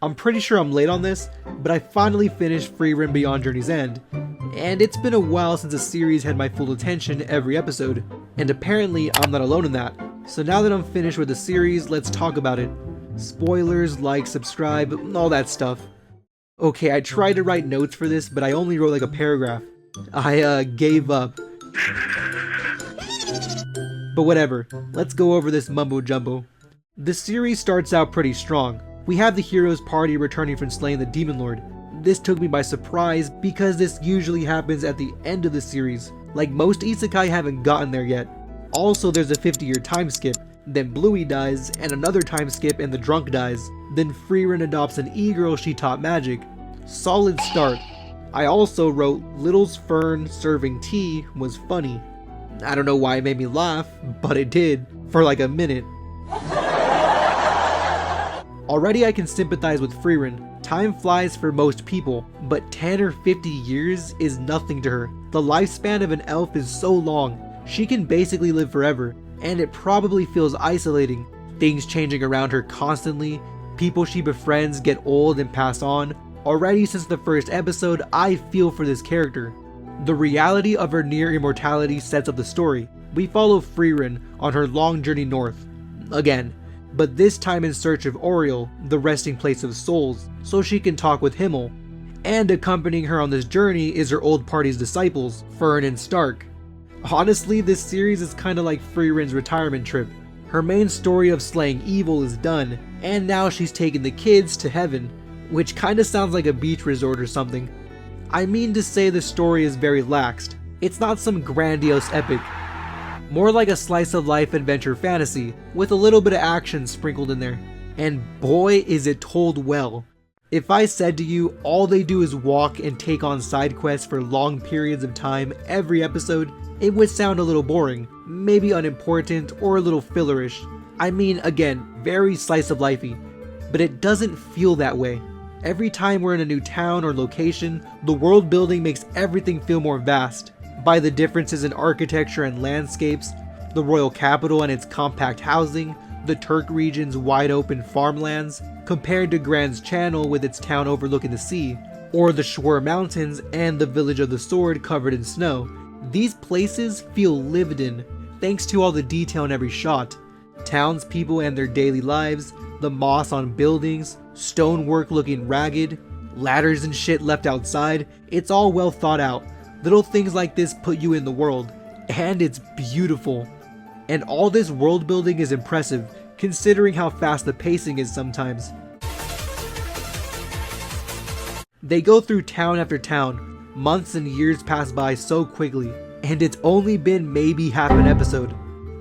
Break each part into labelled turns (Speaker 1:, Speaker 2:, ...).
Speaker 1: I'm pretty sure I'm late on this, but I finally finished Frieren Beyond Journeys End, and it's been a while since the series had my full attention every episode, and apparently I'm not alone in that. So now that I'm finished with the series, let's talk about it. Spoilers, like, subscribe, all that stuff. Okay, I tried to write notes for this, but I only wrote like a paragraph. I gave up. But whatever, let's go over this mumbo jumbo. The series starts out pretty strong. We have the hero's party returning from slaying the Demon Lord. This took me by surprise because this usually happens at the end of the series. Like most isekai haven't gotten there yet. Also, there's a 50-year time skip, then Bluey dies, and another time skip and the drunk dies. Then Frieren adopts an e-girl she taught magic. Solid start. I also wrote Little's Fern serving tea was funny. I don't know why it made me laugh, but it did, for like a minute. Already I can sympathize with Frieren. Time flies for most people, but 10 or 50 years is nothing to her. The lifespan of an elf is so long. She can basically live forever, and it probably feels isolating. Things changing around her constantly, people she befriends get old and pass on. Already since the first episode, I feel for this character. The reality of her near immortality sets up the story. We follow Frieren on her long journey north, again, but this time in search of Oriel, the resting place of souls, so she can talk with Himmel. And accompanying her on this journey is her old party's disciples, Fern and Stark. Honestly, this series is kinda like Frieren's retirement trip. Her main story of slaying evil is done, and now she's taken the kids to heaven, which kinda sounds like a beach resort or something. I mean to say the story is very laxed. It's not some grandiose epic. More like a slice of life adventure fantasy, with a little bit of action sprinkled in there. And boy is it told well. If I said to you all they do is walk and take on side quests for long periods of time every episode, it would sound a little boring, maybe unimportant or a little fillerish. I mean, again, very slice of lifey, but it doesn't feel that way. Every time we're in a new town or location, the world building makes everything feel more vast. By the differences in architecture and landscapes, the royal capital and its compact housing, the Turk region's wide open farmlands, compared to Grand's Channel with its town overlooking the sea, or the Schwer Mountains and the village of the sword covered in snow. These places feel lived in, thanks to all the detail in every shot. Townspeople and their daily lives, the moss on buildings, stonework looking ragged, ladders and shit left outside, it's all well thought out. Little things like this put you in the world, and it's beautiful. And all this world building is impressive, considering how fast the pacing is sometimes. They go through town after town. Months and years pass by so quickly, and it's only been maybe half an episode.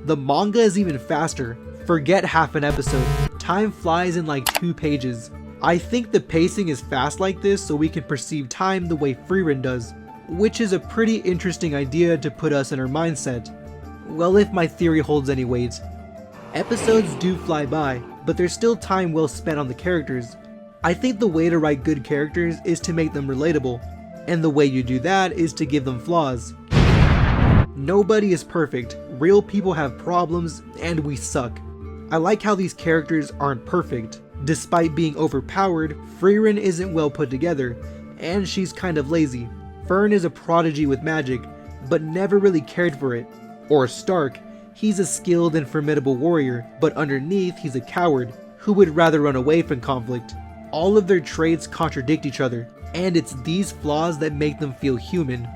Speaker 1: The manga is even faster. Forget half an episode. Time flies in like 2 pages. I think the pacing is fast like this so we can perceive time the way Frieren does, which is a pretty interesting idea to put us in her mindset. Well, if my theory holds any weight. Episodes do fly by, but there's still time well spent on the characters. I think the way to write good characters is to make them relatable, and the way you do that is to give them flaws. Nobody is perfect, real people have problems, and we suck. I like how these characters aren't perfect. Despite being overpowered, Frieren isn't well put together, and she's kind of lazy. Fern is a prodigy with magic, but never really cared for it. Or Stark, he's a skilled and formidable warrior, but underneath he's a coward, who would rather run away from conflict. All of their traits contradict each other, and it's these flaws that make them feel human.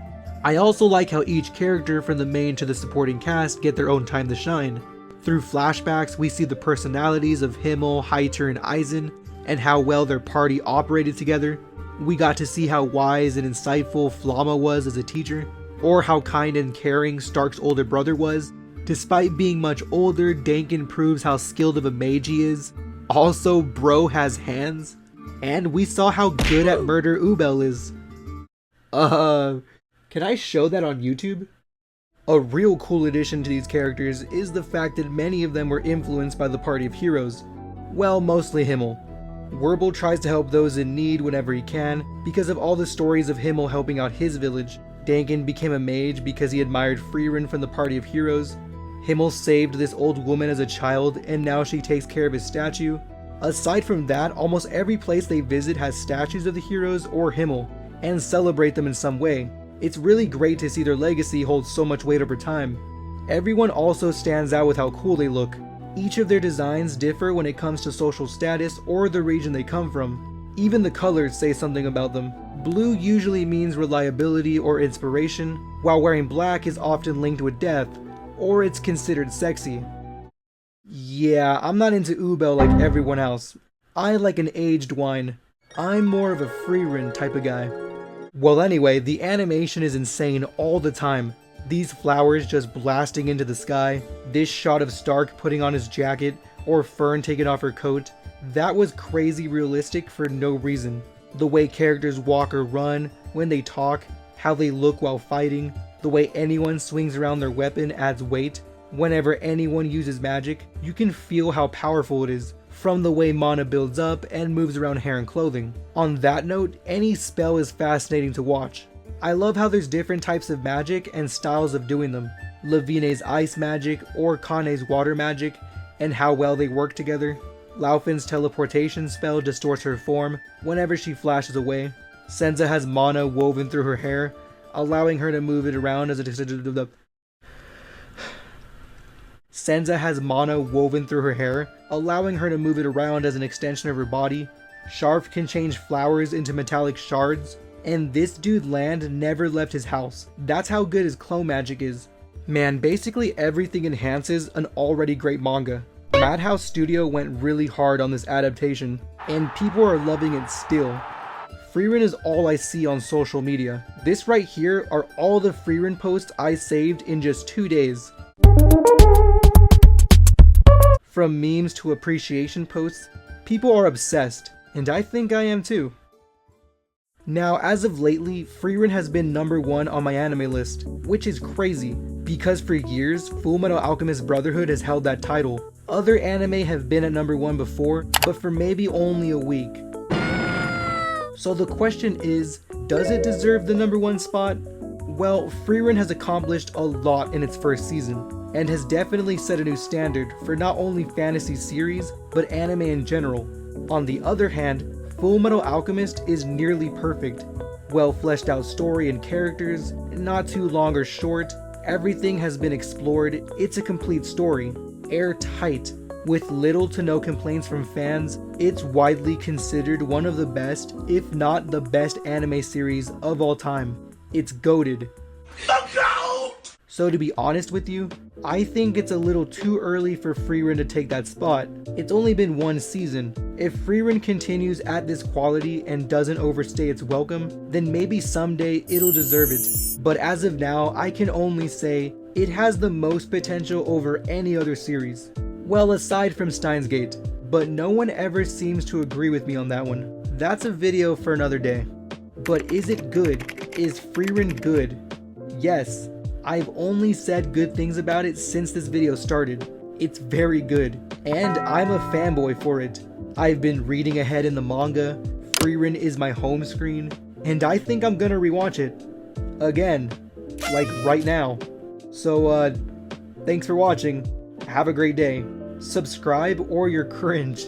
Speaker 1: I also like how each character from the main to the supporting cast get their own time to shine. Through flashbacks, we see the personalities of Himmel, Heiter, and Eisen, and how well their party operated together. We got to see how wise and insightful Flamma was as a teacher, or how kind and caring Stark's older brother was. Despite being much older, Dankin proves how skilled of a mage he is. Also, bro has hands. And we saw how good at murder Ubel is. Can I show that on YouTube? A real cool addition to these characters is the fact that many of them were influenced by the party of heroes. Well, mostly Himmel. Werbel tries to help those in need whenever he can, because of all the stories of Himmel helping out his village. Dankin became a mage because he admired Frieren from the party of heroes. Himmel saved this old woman as a child, and now she takes care of his statue. Aside from that, almost every place they visit has statues of the heroes or Himmel, and celebrate them in some way. It's really great to see their legacy hold so much weight over time. Everyone also stands out with how cool they look. Each of their designs differ when it comes to social status or the region they come from. Even the colors say something about them. Blue usually means reliability or inspiration, while wearing black is often linked with death, or it's considered sexy. Yeah, I'm not into Ubel like everyone else. I like an aged wine. I'm more of a Frieren type of guy. Well anyway, the animation is insane all the time. These flowers just blasting into the sky, this shot of Stark putting on his jacket, or Fern taking off her coat, that was crazy realistic for no reason. The way characters walk or run, when they talk, how they look while fighting, the way anyone swings around their weapon adds weight. Whenever anyone uses magic, you can feel how powerful it is, from the way mana builds up and moves around hair and clothing. On that note, any spell is fascinating to watch. I love how there's different types of magic and styles of doing them. Lavine's ice magic or Kane's water magic, and how well they work together. Laufen's teleportation spell distorts her form whenever she flashes away. Senza has mana woven through her hair, allowing her to move it around as Senza has mana woven through her hair, allowing her to move it around as an extension of her body. Sharp can change flowers into metallic shards, and this dude Land never left his house. That's how good his clone magic is. Man, basically everything enhances an already great manga. Madhouse Studio went really hard on this adaptation, and people are loving it still. Frieren is all I see on social media. This right here are all the Frieren posts I saved in just 2 days. From memes to appreciation posts, people are obsessed, and I think I am too. Now, as of lately, Frieren has been #1 on my anime list, which is crazy, because for years, Fullmetal Alchemist Brotherhood has held that title. Other anime have been at #1 before, but for maybe only a week. So the question is, does it deserve the #1 spot? Well, Frieren has accomplished a lot in its first season, and has definitely set a new standard for not only fantasy series, but anime in general. On the other hand, Fullmetal Alchemist is nearly perfect. Well fleshed out story and characters, not too long or short, everything has been explored, it's a complete story, airtight. With little to no complaints from fans, it's widely considered one of the best, if not the best anime series of all time. It's goated. So to be honest with you, I think it's a little too early for Frieren to take that spot. It's only been 1 season. If Frieren continues at this quality and doesn't overstay its welcome, then maybe someday it'll deserve it. But as of now, I can only say it has the most potential over any other series. Well, aside from Steins Gate, but no one ever seems to agree with me on that one. That's a video for another day. But is it good? Is Frieren good? Yes. I've only said good things about it since this video started. It's very good, and I'm a fanboy for it. I've been reading ahead in the manga, Frieren is my home screen, and I think I'm gonna rewatch it. Again. Like right now. So, thanks for watching. Have a great day. Subscribe or you're cringe.